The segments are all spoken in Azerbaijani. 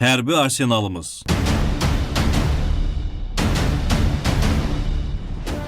Hərbi arsenalımız.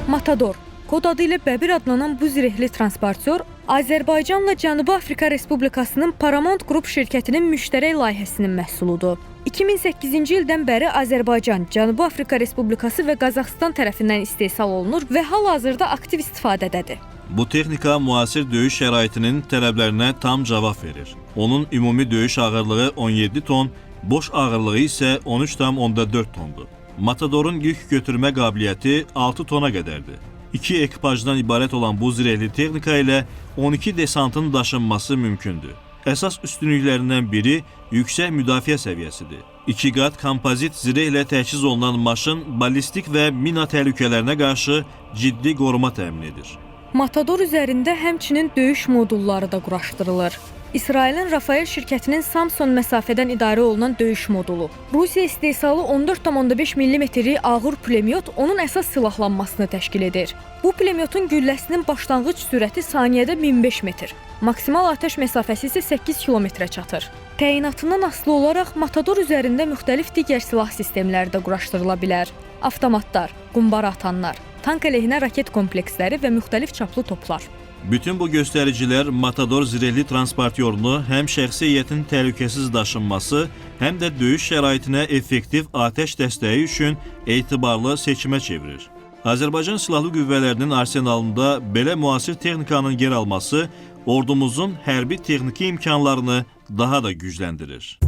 Matador, kod adı ilə Bəbir adlanan bu zirehli transportör Azərbaycanla Cənubi Afrika Respublikasının Paramount Group şirkətinin müştərək layihəsinin məhsuludur. 2008-ci ildən bəri Azərbaycan, Cənubi Afrika Respublikası və Qazaxıstan tərəfindən istehsal olunur və hal-hazırda aktiv istifadədədir. Bu texnika müasir döyüş şəraitinin tələblərinə tam cavab verir. Onun ümumi döyüş ağırlığı 17 ton, boş ağırlığı isə 13,4 tondur. Matadorun yük götürmə qabiliyyəti 6 tona qədərdir. 2 ekipajdan ibarət olan bu zirehli texnika ilə 12 desantın daşınması mümkündür. Əsas üstünlüklərindən biri yüksək müdafiə səviyyəsidir. 2 qat kompozit zirehlə təchiz olunan maşın ballistik və mina təhlükələrinə qarşı ciddi qoruma təmin edir. Matador üzərində həmçinin döyüş modulları da quraşdırılır. İsrailin Rafael şirkətinin Samson məsafədən idarə olunan döyüş modulu. Rusiya istehsalı 14,5 mm-lik ağır pulemyot onun əsas silahlanmasını təşkil edir. Bu pulemyotun gülləsinin başlanğıc sürəti saniyədə 1005 metr. Maksimal atəş məsafəsi isə 8 kilometrə çatır. Təyinatından asılı olaraq Matador üzərində müxtəlif digər silah sistemləri də quraşdırıla bilər. Avtomatlar, qumbara atanlar, tank əleyhinə raket kompleksləri və müxtəlif çaplı toplar. Bütün bu göstəricilər Matador zirehli transportyorunu həm şəxsi heyətin təhlükəsiz daşınması, həm də döyüş şəraitinə effektiv atəş dəstəyi üçün etibarlı seçimə çevirir. Azərbaycan Silahlı Qüvvələrinin arsenalında belə müasir texnikanın yer alması ordumuzun hərbi texniki imkanlarını daha da gücləndirir.